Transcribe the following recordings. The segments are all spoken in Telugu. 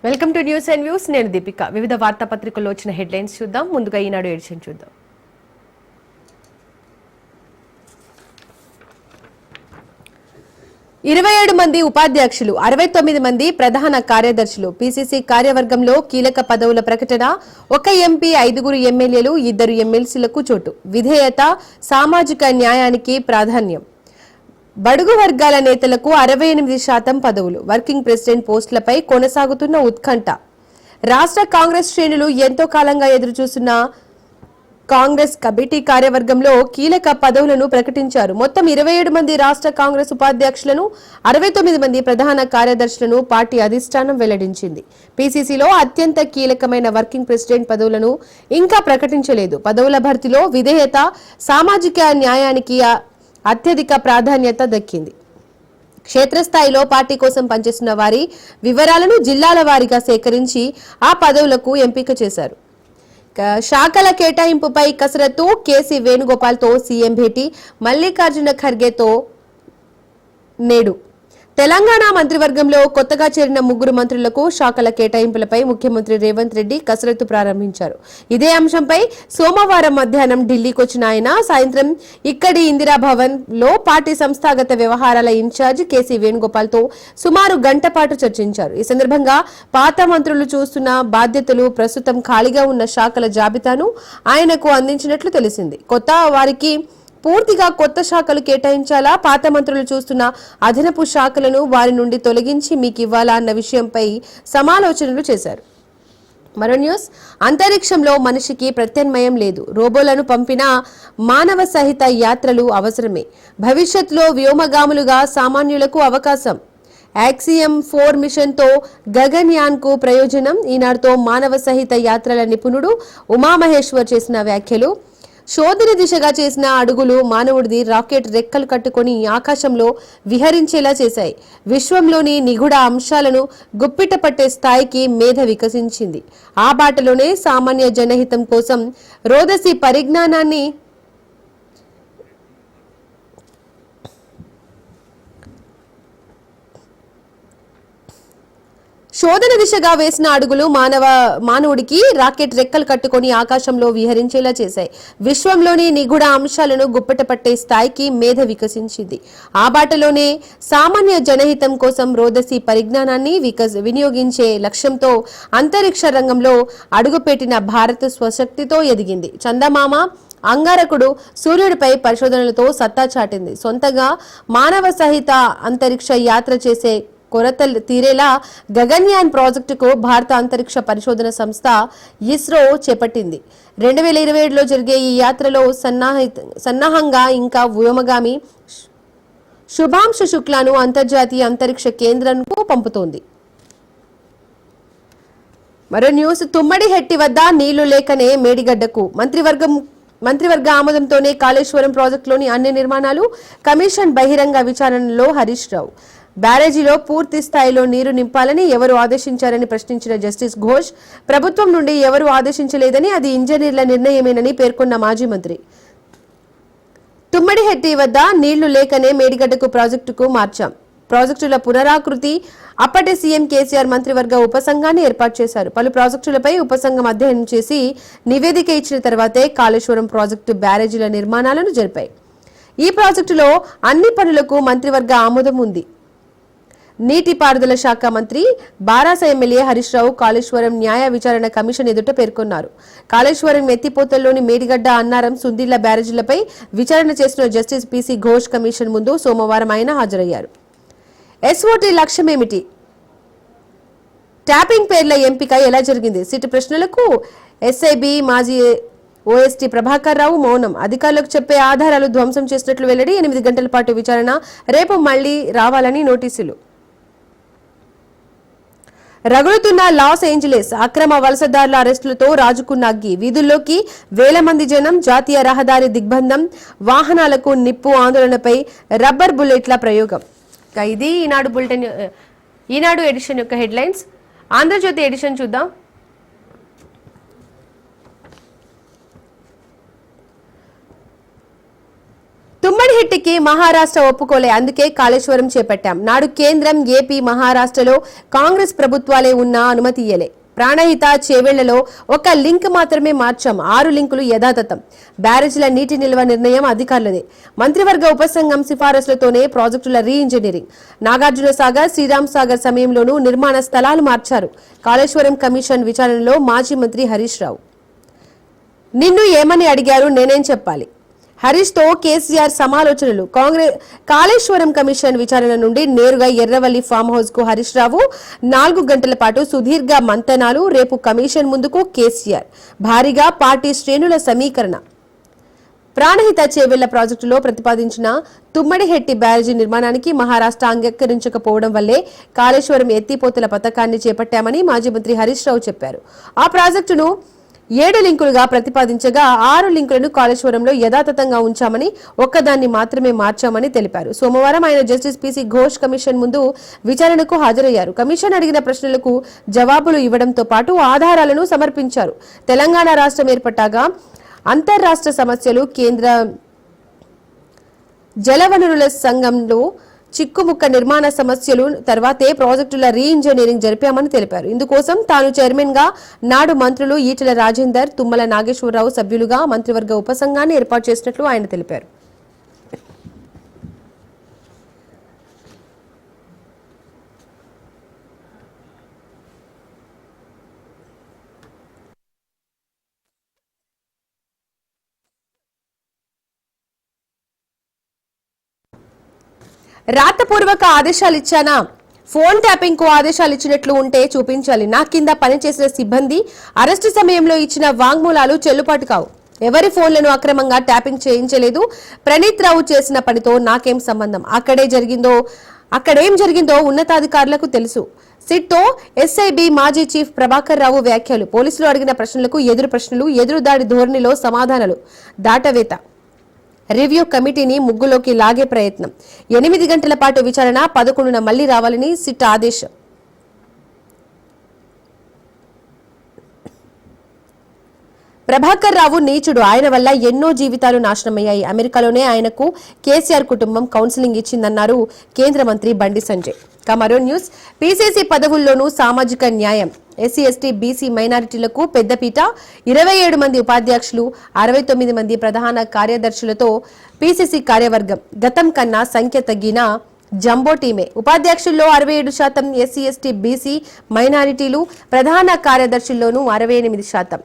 Welcome to news and views. నేను దీపిక. వివిధ వార్తాపత్రికల్లో వచ్చిన హెడ్లైన్స్ చూద్దాం. ముందుగా ఈనాడు ఎడిషన్ చూద్దాం. 27 మంది ఉపాధ్యక్షులు, 69 మంది ప్రధాన కార్యదర్శులు. పీసీసీ కార్యవర్గంలో కీలక పదవుల ప్రకటన. ఒక ఎంపీ, 5 ఎమ్మెల్యేలు, 2 ఎమ్మెల్సీలకు చోటు. విధేయత, సామాజిక న్యాయానికి ప్రాధాన్యం. బడుగు వర్గాల నేతలకు 68% పదవులు. వర్కింగ్ ప్రెసిడెంట్ పోస్టులపై కొనసాగుతున్న ఉత్కంఠ. రాష్ట్ర కాంగ్రెస్ శ్రేణులు ఎంతో కాలంగా ఎదురుచూస్తున్న కాంగ్రెస్ కమిటీ కార్యవర్గంలో కీలక పదవులను ప్రకటించారు. మొత్తం 27 మంది రాష్ట్ర కాంగ్రెస్ ఉపాధ్యక్షులను, 69 మంది ప్రధాన కార్యదర్శులను పార్టీ అధిష్టానం వెల్లడించింది. పీసీసీలో అత్యంత కీలకమైన వర్కింగ్ ప్రెసిడెంట్ పదవులను ఇంకా ప్రకటించలేదు. పదవుల భర్తీలో విధేయత, సామాజిక న్యాయానికి అత్యధిక ప్రాధాన్యత దక్కింది. క్షేత్రస్థాయిలో పార్టీ కోసం పనిచేస్తున్న వారి వివరాలను జిల్లాల వారీగా సేకరించి ఆ పదవులకు ఎంపిక చేశారు. శాఖల కేటాయింపుపై కసరత్తు. కేసీ వేణుగోపాల్తో సీఎం భేటీ. మల్లికార్జున ఖర్గేతో నేడు. తెలంగాణ మంత్రివర్గంలో కొత్తగా చేరిన 3 మంత్రులకు శాఖల కేటాయింపులపై ముఖ్యమంత్రి రేవంత్ రెడ్డి కసరత్తు ప్రారంభించారు. ఇదే అంశంపై సోమవారం మధ్యాహ్నం ఢిల్లీకి వచ్చిన ఆయన సాయంత్రం ఇక్కడి ఇందిరాభవన్ లో పార్టీ సంస్థాగత వ్యవహారాల ఇన్ఛార్జ్ కేసీ వేణుగోపాల్తో సుమారు గంట పాటు చర్చించారు. ఈ సందర్భంగా పాత మంత్రులు చూస్తున్న బాధ్యతలు, ప్రస్తుతం ఖాళీగా ఉన్న శాఖల జాబితాను ఆయనకు అందించినట్లు తెలిసింది. కొత్త వారికి పూర్తిగా కొత్త శాఖలు కేటాయించాలా, పాత మంత్రులు చూస్తున్న అదనపు శాఖలను వారి నుండి తొలగించి మీకు ఇవ్వాలా అన్న విషయంపై సమాలోచనలు చేశారు. మరో న్యూస్. అంతరిక్షంలో మనిషికి ప్రత్యామ్నాయం లేదు. రోబోలను పంపిన మానవ సహిత యాత్రలు అవసరమే. భవిష్యత్తులో వ్యోమగాములుగా సామాన్యులకు అవకాశం. యాక్సియం 4 మిషన్తో గగన్యాన్ కు ప్రయోజనం. ఈనాడుతో మానవ సహిత యాత్రల నిపుణుడు ఉమామహేశ్వర్ చేసిన వ్యాఖ్యలు. శోధన దిశగా చేసిన అడుగులు మానవుడిది రాకెట్ రెక్కలు కట్టుకొని ఆకాశంలో విహరించేలా చేశాయి. విశ్వంలోని నిగూఢ అంశాలను గుప్పిట పట్టే స్థాయికి మేధ వికసించింది. ఆ బాటలోనే సామాన్య జనహితం కోసం రోదసి పరిజ్ఞానాన్ని శోధన దిశగా వేసిన అడుగులు మానవుడికి రాకెట్ రెక్కలు కట్టుకొని ఆకాశంలో విహరించేలా చేశాయి. విశ్వంలోని నిగూఢ అంశాలను గుప్పెట పట్టే స్థాయికి మేధ వికసించింది. ఆ బాటలోనే సామాన్య జనహితం కోసం రోదసి పరిజ్ఞానాన్ని వినియోగించే లక్ష్యంతో అంతరిక్ష రంగంలో అడుగుపెట్టిన భారత్ స్వశక్తితో ఎదిగింది. చందమామ, అంగారకుడు, సూర్యుడిపై పరిశోధనలతో సత్తా చాటింది. సొంతగా మానవ సహిత అంతరిక్ష యాత్ర చేసే కొరత తీరేలా గగన్యాన్ ప్రాజెక్టుకు భారత అంతరిక్ష పరిశోధన సంస్థ ఇస్రో చేపట్టింది. 2027లో జరిగే ఈ యాత్రలో సన్నాహంగా ఇంకా వ్యోమగామి శుభాంశు శుక్లాను అంతర్జాతీయ అంతరిక్ష కేంద్రంకు పంపుతోంది. మరో న్యూస్. తుమ్మడిహెట్టి వద్ద నీళ్లు లేకనే మేడిగడ్డకు. మంత్రివర్గ ఆమోదంతోనే కాళేశ్వరం ప్రాజెక్టులోని అన్ని నిర్మాణాలు. కమిషన్ బహిరంగ విచారణలో హరీష్ రావు. బ్యారేజీలో పూర్తి స్థాయిలో నీరు నింపాలని ఎవరు ఆదేశించారని ప్రశ్నించిన జస్టిస్ ఘోష్, ప్రభుత్వం నుండి ఎవరు ఆదేశించలేదని, అది ఇంజనీర్ల నిర్ణయమేనని పేర్కొన్న మాజీ మంత్రి. తుమ్మడిహెట్టి వద్ద నీళ్లు లేకనే మేడిగడ్డకు ప్రాజెక్టుకు మార్చాం. ప్రాజెక్టుల పునరాకృతి. అప్పటి సీఎం కేసీఆర్ మంత్రివర్గ ఉపసంఘాన్ని ఏర్పాటు చేశారు. పలు ప్రాజెక్టులపై ఉపసంఘం అధ్యయనం చేసి నివేదిక ఇచ్చిన తర్వాతే కాళేశ్వరం ప్రాజెక్టు బ్యారేజీల నిర్మాణాలను జరిపాయి. ఈ ప్రాజెక్టులో అన్ని పనులకు మంత్రివర్గ ఆమోదం ఉంది. నీటిపారుదల శాఖ మంత్రి బారాస ఎమ్మెల్యే హరీష్ రావు కాళేశ్వరం న్యాయ విచారణ కమిషన్ ఎదుట పేర్కొన్నారు. కాళేశ్వరం ఎత్తిపోతల్లోని మేడిగడ్డ, అన్నారం, సుందిళ్ల బ్యారేజీలపై విచారణ చేసిన జస్టిస్ పీసీ ఘోష్ కమిషన్ ముందు సోమవారం ఆయన హాజరయ్యారు. ఎస్ఓటీ లక్ష్యమేమిటి? ట్యాపింగ్ పేర్ల ఎంపిక ఎలా జరిగింది? సిట్ ప్రశ్నలకు ఎస్ఐబి మాజీ ఓఎస్టీ ప్రభాకర్ రావు మౌనం. అధికారులకు చెప్పే ఆధారాలు ధ్వంసం చేసినట్లు వెల్లడి. 8 గంటల పాటు విచారణ. రేపు మళ్లీ రావాలని నోటీసులు. రగులుతున్న లాస్ ఏంజలీస్. అక్రమ వలసదారుల అరెస్టులతో రాజుకున్న అగ్గి. వీధుల్లోకి వేల మంది జనం. జాతీయ రహదారి దిగ్బంధం. వాహనాలకు నిప్పు. ఆందోళనపై రబ్బర్ బుల్లెట్ల ప్రయోగం. ఇది ఈనాడు ఎడిషన్ యొక్క హెడ్లైన్స్. ఆంధ్రజ్యోతి ఎడిషన్ చూద్దాం. తుమ్మడిహెట్టికి మహారాష్ట్ర ఒప్పుకోలే, అందుకే కాళేశ్వరం చేపట్టాం. నాడు కేంద్రం, ఏపీ, మహారాష్ట్రలో కాంగ్రెస్ ప్రభుత్వాలే ఉన్నా అనుమతి ఇయ్యలే. ప్రాణహిత చేవెళ్లలో ఒక లింక్ మాత్రమే మార్చాం, 6 లింకులు యథాతథం. బ్యారేజ్ల నీటి నిల్వ నిర్ణయం అధికారులదే. మంత్రివర్గ ఉపసంఘం సిఫారసులతోనే ప్రాజెక్టుల రీ ఇంజనీరింగ్. నాగార్జున సాగర్, శ్రీరామ్ సాగర్ సమయంలోనూ నిర్మాణ స్థలాలు మార్చారు. కాళేశ్వరం కమిషన్ విచారణలో మాజీ మంత్రి హరీష్ రావు. నిన్ను ఏమని అడిగారు, నేనేం చెప్పాలి? హరీష్ తో కేసీఆర్ సమాలోచనలు. కాళేశ్వరం కమిషన్ విచారణ నుండి నేరుగా ఎర్రవల్లి ఫామ్ హౌస్ కు హరీష్ రావు. 4 గంటల పాటు సుదీర్ఘ మంతనాలు. రేపు కమిషన్ ముందుకు కేసీఆర్. భారీగా పార్టీ శ్రేణుల సమీకరణ. ప్రాణహిత చేవెళ్ల ప్రాజెక్టులో ప్రతిపాదించిన తుమ్మడిహెట్టి బ్యారేజీ నిర్మాణానికి మహారాష్ట్ర అంగీకరించకపోవడం వల్లే కాళేశ్వరం ఎత్తిపోతల పథకాన్ని చేపట్టామని మాజీ మంత్రి హరీష్ రావు చెప్పారు. ఆ ప్రాజెక్టును 7 లింకులుగా ప్రతిపాదించగా 6 లింకులను కాళేశ్వరంలో యథాతథంగా ఉంచామని, ఒక్కదాన్ని మాత్రమే మార్చామని తెలిపారు. సోమవారం ఆయన జస్టిస్ పిసి ఘోష్ కమిషన్ ముందు విచారణకు హాజరయ్యారు. కమిషన్ అడిగిన ప్రశ్నలకు జవాబులు ఇవ్వడంతో పాటు ఆధారాలను సమర్పించారు. తెలంగాణ రాష్ట్రం ఏర్పడ్డాక అంతర్రాష్ట్ర సమస్యలు, కేంద్ర జలవనరుల సంఘంలో చిక్కుముక్క నిర్మాణ సమస్యలు తర్వాతే ప్రాజెక్టుల రీ ఇంజనీరింగ్ జరిపామని తెలిపారు. ఇందుకోసం తాను చైర్మన్ గా నాడు మంత్రులు ఈటెల రాజేందర్, తుమ్మల నాగేశ్వరరావు సభ్యులుగా మంత్రివర్గ ఉపసంఘాన్ని ఏర్పాటు చేసినట్లు ఆయన తెలిపారు. రాతపూర్వక ఆదేశాలు ఇచ్చానా? ఫోన్ ట్యాపింగ్ కు ఆదేశాలు ఇచ్చినట్లు ఉంటే చూపించాలి. నా కింద పనిచేసిన సిబ్బంది అరెస్టు సమయంలో ఇచ్చిన వాంగ్మూలాలు చెల్లుబాటు కావు. ఎవరి ఫోన్లను అక్రమంగా ట్యాపింగ్ చేయించలేదు. ప్రణీత్ రావు చేసిన పనితో నాకేం సంబంధం? అక్కడేం జరిగిందో ఉన్నతాధికారులకు తెలుసు. సిట్తో ఎస్ఐబి మాజీ చీఫ్ ప్రభాకర్ రావు వ్యాఖ్యలు. పోలీసులు అడిగిన ప్రశ్నలకు ఎదురు ప్రశ్నలు, ఎదురుదాడి ధోరణిలో సమాధానాలు. దాటవేత. రివ్యూ కమిటీని ముగ్గులోకి లాగే ప్రయత్నం. 8 గంటల పాటు విచారణ. 11న మళ్లీ రావాలని సిట్ ఆదేశం. ప్రభాకర్ రావు నీచుడు. ఆయన వల్ల ఎన్నో జీవితాలు నాశనమయ్యాయి. అమెరికాలోనే ఆయనకు కేసీఆర్ కుటుంబం కౌన్సిలింగ్ ఇచ్చిందన్నారు కేంద్ర మంత్రి బండి సంజయ్. మరో న్యూస్. పీసీసీ పదవుల్లోనూ సామాజిక న్యాయం. ఎస్సీ, ఎస్టీ, బీసీ, మైనారిటీలకు పెద్దపీట. 27 మంది ఉపాధ్యక్షులు, 69 మంది ప్రధాన కార్యదర్శులతో పీసీసీ కార్యవర్గం. గతం కన్నా సంఖ్య తగ్గిన జంబో టీమే. ఉపాధ్యక్షుల్లో 67% ఎస్సీ, ఎస్టీ, బీసీ, మైనారిటీలు. ప్రధాన కార్యదర్శుల్లోనూ 68%.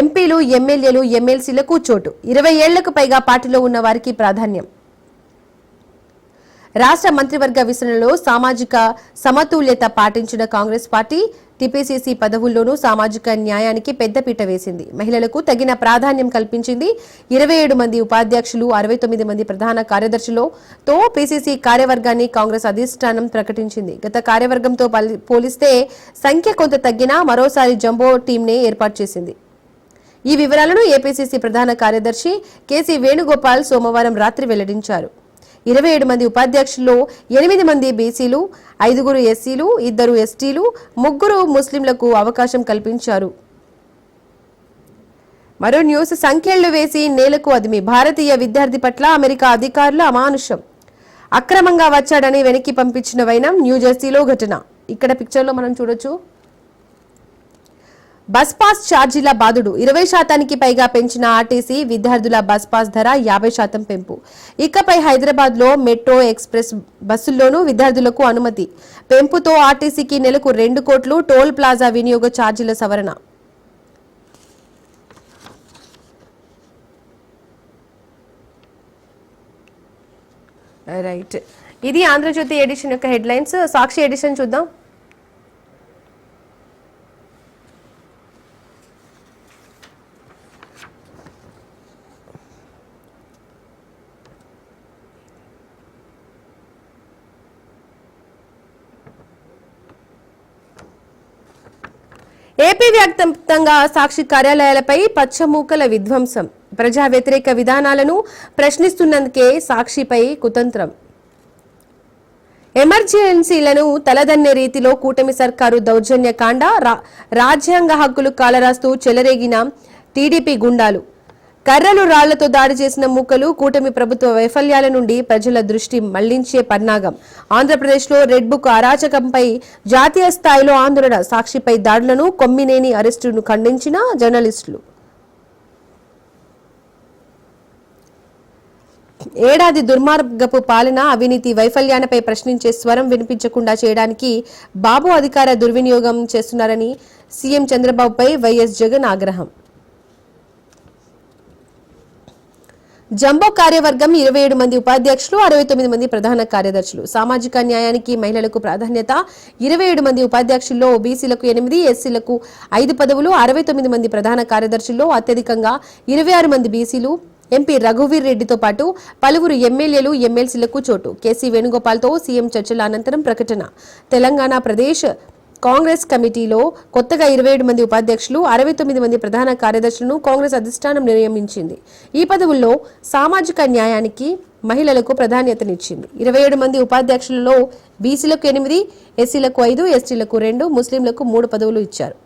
ఎంపీలు, ఎమ్మెల్యేలు, ఎమ్మెల్సీలకు చోటు. 20 ఏళ్లకు పైగా పార్టీలో ఉన్న వారికి ప్రాధాన్యం. రాష్ట్ర మంత్రివర్గ విస్తరణలో సామాజిక సమతుల్యత పాటించిన కాంగ్రెస్ పార్టీ టీపీసీసీ పదవుల్లోనూ సామాజిక న్యాయానికి పెద్దపీట వేసింది. మహిళలకు తగిన ప్రాధాన్యం కల్పించింది. 27 మంది ఉపాధ్యక్షులు, 69 మంది ప్రధాన కార్యదర్శులతో పీసీసీ కార్యవర్గాన్ని కాంగ్రెస్ అధిష్టానం ప్రకటించింది. గత కార్యవర్గంతో పోలిస్తే సంఖ్య కొంత తగ్గినా మరోసారి జంబో టీంనే ఏర్పాటు చేసింది. ఈ వివరాలను ఏపీసీసీ ప్రధాన కార్యదర్శి కేసీ వేణుగోపాల్ సోమవారం రాత్రి వెల్లడించారు. 27 మంది ఉపాధ్యక్షుల్లో 8 మంది బీసీలు, 5 ఎస్సీలు, 2 ఎస్టీలు, 3 ముస్లింలకు అవకాశం కల్పించారు. మరో న్యూస్. సంఖ్యలు వేసి నేలకు అదిమి. భారతీయ విద్యార్థి పట్ల అమెరికా అధికారుల అమానుషం. అక్రమంగా వచ్చాడని వెనక్కి పంపించిన వైనం. న్యూజెర్సీలో ఘటన. ఇక్కడ పిక్చర్లో మనం చూడొచ్చు. బస్ పాస్ ఛార్జీల బాదుడు. 20% పైగా పెంచిన ఆర్టీసీ. విద్యార్థుల బస్ పాస్ ధర 50% పెంపు. ఇకపై హైదరాబాద్ లో మెట్రో, ఎక్స్ప్రెస్ బస్సుల్లోనూ విద్యార్థులకు అనుమతి. పెంపుతో ఆర్టీసీకి నెలకు 2 కోట్లు. టోల్ ప్లాజా వినియోగ ఛార్జీల సవరణ. రైట్, ఇది ఆంధ్రజ్యోతి ఎడిషన్ యొక్క హెడ్లైన్స్. సాక్షి ఎడిషన్ చూద్దాం. ఏపీ వ్యాప్తంగా సాక్షి కార్యాలయాలపై పచ్చమూకల విధ్వంసం. ప్రజా వ్యతిరేక విధానాలను ప్రశ్నిస్తున్నందుకే సాక్షిపై కుతంత్రం. ఎమర్జెన్సీలను తలదన్నే రీతిలో కూటమి సర్కారు దౌర్జన్యకాండ. రాజ్యాంగ హక్కులు కాలరాస్తూ చెలరేగిన టీడీపీ గుండాలు. కర్రలు రాళ్లతో దాడి చేసిన మూకలు కూటమి ప్రభుత్వ వైఫల్యాల నుండి ప్రజల దృష్టి మళ్లించే పన్నాగం. ఆంధ్రప్రదేశ్లో రెడ్ బుక్ అరాచకంపై జాతీయ స్థాయిలో ఆందోళన. సాక్షిపై దాడులను, కొమ్మినేని అరెస్టును ఖండించిన జర్నలిస్టులు. ఏడాది దుర్మార్గపు పాలన, అవినీతి వైఫల్యాలపై ప్రశ్నించే స్వరం వినిపించకుండా చేయడానికి బాబు అధికార దుర్వినియోగం చేస్తున్నారని సీఎం చంద్రబాబుపై వైఎస్ జగన్ ఆగ్రహం. జంబో కార్యవర్గం 27 మంది ఉపాధ్యక్షులు, 69 మంది ప్రధాన కార్యదర్శులు. సామాజిక న్యాయానికి మహిళలకు ప్రాధాన్యత. 27 మంది ఉపాధ్యక్షుల్లో బీసీలకు 8, ఎస్సీలకు 5 పదవులు. 69 మంది ప్రధాన కార్యదర్శుల్లో అత్యధికంగా 26 మంది బీసీలు. ఎంపీ రఘువీర్ రెడ్డితో పాటు పలువురు ఎమ్మెల్యేలు, ఎమ్మెల్సీలకు చోటు. కేసీ వేణుగోపాల్తో సీఎం చర్చల అనంతరం ప్రకటన. తెలంగాణ ప్రదేశ్ కాంగ్రెస్ కమిటీలో కొత్తగా 27 మంది ఉపాధ్యక్షులు, 69 మంది ప్రధాన కార్యదర్శులను కాంగ్రెస్ అధిష్టానం నియమించింది. ఈ పదవుల్లో సామాజిక న్యాయానికి మహిళలకు ప్రాధాన్యతనిచ్చింది. 27 మంది ఉపాధ్యక్షులలో బీసీలకు 8, ఎస్సీలకు 5, ఎస్టీలకు 2, ముస్లింలకు 3 పదవులు ఇచ్చారు.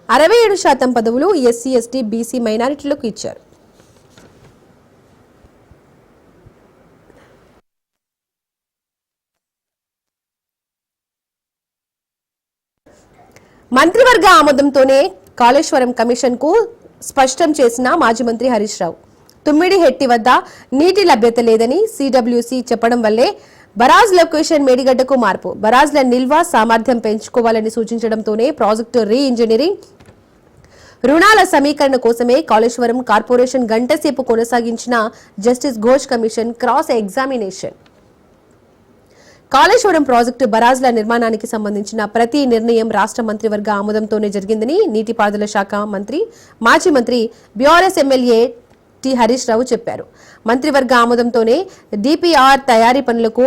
67% పదవులు ఎస్సీ, ఎస్టీ, బీసీ, మైనారిటీలకు ఇచ్చారు. మంత్రివర్గ ఆమోదంతోనే కాళేశ్వరం కమిషన్ కు స్పష్టం చేసిన మాజీ మంత్రి హరీష్ రావు. తుమ్మిడి హెట్టి వద్ద నీటి లభ్యత లేదని సిడబ్ల్యూసీ చెప్పడం వల్లే బరాజ్ లొకేషన్ మేడిగడ్డకు మార్పు. బరాజ్ల నిల్వ సామర్థ్యం పెంచుకోవాలని సూచించడంతోనే ప్రాజెక్టు రీ ఇంజనీరింగ్, రుణాల సమీకరణ కోసమే కాళేశ్వరం కార్పొరేషన్ గంటసేపు కొనసాగించిన justice Ghosh commission cross examination. Kaleshwaram project బరాజ్ల నిర్మాణానికి సంబంధించిన ప్రతి నిర్ణయం రాష్ట్ర మంత్రివర్గ ఆమోదంతోనే జరిగిందని నీటిపారుదల శాఖ మంత్రి, మాజీ మంత్రి, BRS MLA T Harish Rao చెప్పారు. మంత్రివర్గ ఆమోదంతోనే డిపిఆర్ తయారీ పనులకు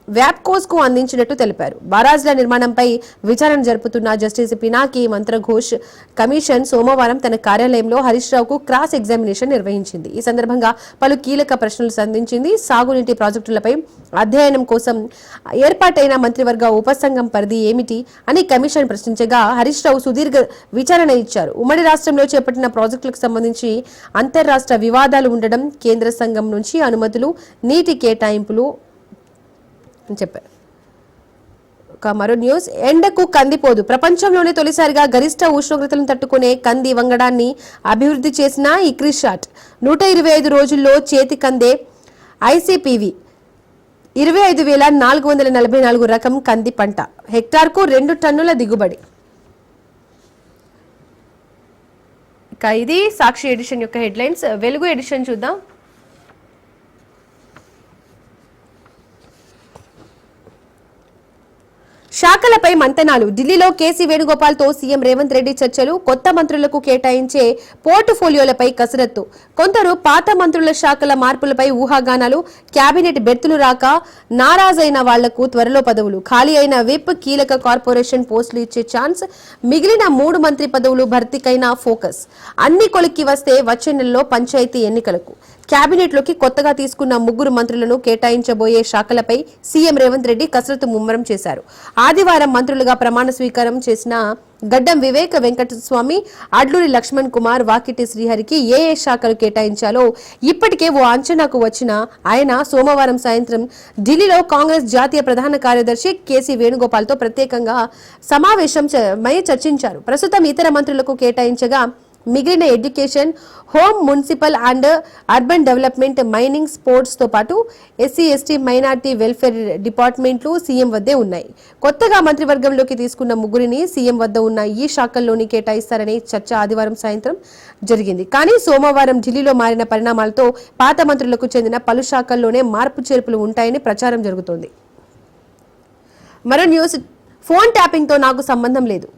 వ్యాప్కోస్ కు అందించినట్టు తెలిపారు. బరాజ్ల నిర్మాణంపై విచారణ జరుపుతున్న జస్టిస్ పినాకి మంత్రఘోష్ కమిషన్ సోమవారం తన కార్యాలయంలో హరీష్ రావుకు క్రాస్ ఎగ్జామినేషన్ నిర్వహించింది. ఈ సందర్భంగా పలు కీలక ప్రశ్నలు సంధించింది. సాగునీటి ప్రాజెక్టులపై అధ్యయనం కోసం ఏర్పాటైన మంత్రివర్గ ఉపసంఘం పరిధి ఏమిటి అని కమిషన్ ప్రశ్నించగా హరీష్ రావు సుదీర్ఘ విచారణ ఇచ్చారు. ఉమ్మడి రాష్ట్రంలో చేపట్టిన ప్రాజెక్టులకు సంబంధించి అంతర్రాష్ట్ర వివాదాలు ఉండడం, కేంద్ర సంఘం నుంచి అనుమతులు, నీటి కేటాయింపులు చెప్పారు. మరో న్యూస్, ఎండకు కందిపోదు. ప్రపంచంలోనే తొలిసారిగా గరిష్ట ఉష్ణోగ్రతలను తట్టుకునే కంది వంగడాన్ని అభివృద్ధి చేసిన ఇక్రిషాట్ 125 రోజుల్లో చేతి కందే ఐసీపీవీ 25,444 రకం కంది పంట, హెక్టార్కు 2 టన్నుల దిగుబడి. ఇక ఇది సాక్షి ఎడిషన్ యొక్క హెడ్లైన్స్. వెలుగు ఎడిషన్ చూద్దాం. శాఖలపై మంతనాలు. ఢిల్లీలో కేసీ వేణుగోపాల్తో సీఎం రేవంత్ రెడ్డి చర్చలు. కొత్త మంత్రులకు కేటాయించే పోర్టుఫోలియోలపై కసరత్తు. కొందరు పాత మంత్రుల శాఖల మార్పులపై ఊహాగానాలు. కేబినెట్ బెర్తులు రాక నారాజైన వాళ్లకు త్వరలో పదవులు. ఖాళీ అయిన విప్, కీలక కార్పొరేషన్ పోస్టులు ఇచ్చే ఛాన్స్. మిగిలిన 3 మంత్రి పదవులు భర్తీకైన ఫోకస్. అన్ని కొలిక్కి వస్తే వచ్చే నెలలో పంచాయతీ ఎన్నికలకు. కేబినెట్లోకి కొత్తగా తీసుకున్న 3 మంత్రులను కేటాయించబోయే శాఖలపై సీఎం రేవంత్ రెడ్డి కసరత్తు ముమ్మరం చేశారు. ఆదివారం మంత్రులుగా ప్రమాణ స్వీకారం చేసిన గడ్డం వివేక్ వెంకటస్వామి, అడ్లూరి లక్ష్మణ్ కుమార్, వాకిటి శ్రీహరికి ఏ శాఖలు కేటాయించాలో ఇప్పటికే ఓ అంచనాకు వచ్చిన ఆయన సోమవారం సాయంత్రం ఢిల్లీలో కాంగ్రెస్ జాతీయ ప్రధాన కార్యదర్శి కేసీ వేణుగోపాల్తో ప్రత్యేకంగా సమావేశమై చర్చించారు. ప్రస్తుతం ఇతర మంత్రులకు కేటాయించగా మిగిలిన education, home, municipal and urban development, mining, sports తో పాటు ఎస్సీ, ఎస్టీ, మైనార్టీ వెల్ఫేర్ డిపార్ట్మెంట్లు సీఎం వద్దే ఉన్నాయి. కొత్తగా మంత్రివర్గంలోకి తీసుకున్న 3 సీఎం వద్ద ఉన్న ఈ శాఖల్లోని కేటాయిస్తారనే చర్చ ఆదివారం సాయంత్రం జరిగింది. కానీ సోమవారం ఢిల్లీలో మారిన పరిణామాలతో పాత మంత్రులకు చెందిన పలు శాఖల్లోనే మార్పు చేర్పులు ఉంటాయని ప్రచారం జరుగుతోంది. మరో న్యూస్, ఫోన్ ట్యాపింగ్ తో నాకు సంబంధం లేదు,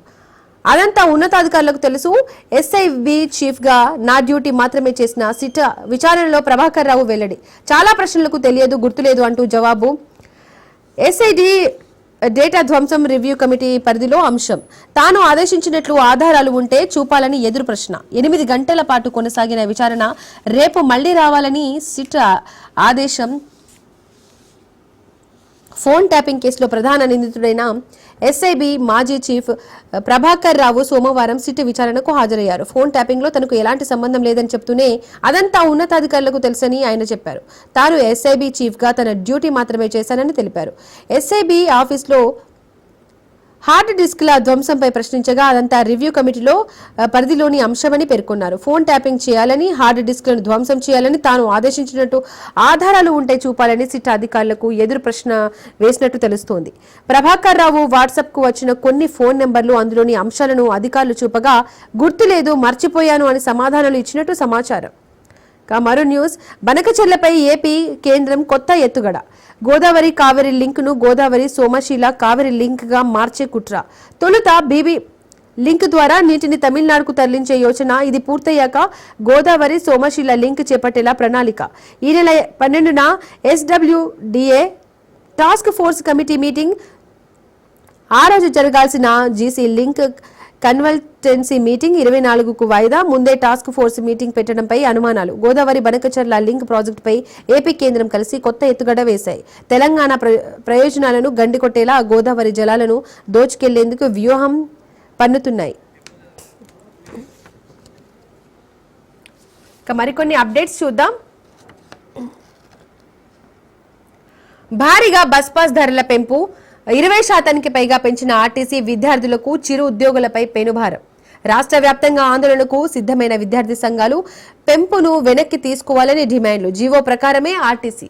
అదంతా ఉన్నతాధికారులకు తెలుసు. ఎస్ఐబి చీఫ్ గా నా డ్యూటీ మాత్రమే చేసిన సిట్ విచారణలో ప్రభాకర్ రావు వెల్లడి. చాలా ప్రశ్నలకు తెలియదు, గుర్తులేదు అంటూ జవాబు. ఎస్ఐడి డేటా ధ్వంసం రివ్యూ కమిటీ పరిధిలో అంశం. తాను ఆదేశించినట్లు ఆధారాలు ఉంటే చూపాలని ఎదురు ప్రశ్న. 8 గంటల పాటు కొనసాగిన విచారణ రేపు మళ్లీ రావాలని సిట్ ఆదేశం. ఫోన్ ట్యాపింగ్ కేసులో ప్రధాన నిందితుడైన ఎస్ఐబి మాజీ చీఫ్ ప్రభాకర్ రావు సోమవారం సిట్ విచారణకు హాజరయ్యారు. ఫోన్ ట్యాపింగ్ లో తనకు ఎలాంటి సంబంధం లేదని చెప్తూనే అదంతా ఉన్నతాధికారులకు తెలుసని ఆయన చెప్పారు. తాను ఎస్ఐబి చీఫ్ గా తన డ్యూటీ మాత్రమే చేశానని తెలిపారు. ఎస్ఐబి ఆఫీస్లో హార్డ్ డిస్క్ల ధ్వంసంపై ప్రశ్నించగా అదంతా రివ్యూ కమిటీలో పరిధిలోని అంశమని పేర్కొన్నారు. ఫోన్ ట్యాపింగ్ చేయాలని, హార్డ్ డిస్క్లను ధ్వంసం చేయాలని తాను ఆదేశించినట్టు ఆధారాలు ఉంటే చూపాలని సిట్ అధికారులకు ఎదురు ప్రశ్న వేసినట్టు తెలుస్తోంది. ప్రభాకర్ రావు వాట్సాప్ కు వచ్చిన కొన్ని ఫోన్ నెంబర్లు, అందులోని అంశాలను అధికారులు చూపగా గుర్తులేదు, మర్చిపోయాను అని సమాధానాలు ఇచ్చినట్టు సమాచారం. మరో న్యూస్, బనకచెర్లపై ఏపీ కేంద్రం కొత్త ఎత్తుగడ. గోదావరి కావేరి లింక్ ను గోదావరి సోమశీల కావేరి లింక్ గా మార్చే కుట్ర. తొలుత బీబీ లింక్ ద్వారా నీటిని తమిళనాడుకు తరలించే యోచన. ఇది పూర్తయ్యాక గోదావరి సోమశీల లింక్ చేపట్టేలా ప్రణాళిక. ఈ నెల 12న SWDA task force committee meeting. ఆ రోజు జరగాల్సిన జీసీ లింక్ కన్వల్టెన్సీ మీటింగ్ 24కు వాయిదా. ముందే టాస్క్ ఫోర్స్ మీటింగ్ పెట్టడంపై అనుమానాలు. గోదావరి బనకచెర్ల లింక్ ప్రాజెక్టుపై ఏపీ కేంద్రం కలిసి కొత్త ఎత్తుగడ వేశాయి. తెలంగాణ ప్రయోజనాలను గండికొట్టేలా గోదావరి జలాలను దోచుకెళ్లేందుకు వ్యూహం పన్నుతున్నాయి. మరికొన్ని అప్డేట్స్ చూద్దాం. భారీగా బస్ పాస్ ధరల పెంపు. 20% పైగా పెంచిన ఆర్టీసీ విద్యార్థులకు చిరు ఉద్యోగులపై పెనుభారం. రాష్ట్ర వ్యాప్తంగా ఆందోళనకు సిద్ధమైన విద్యార్థి సంఘాలు పెంపును వెనక్కి తీసుకోవాలని డిమాండ్లు. జీవో ప్రకారమే ఆర్టీసీ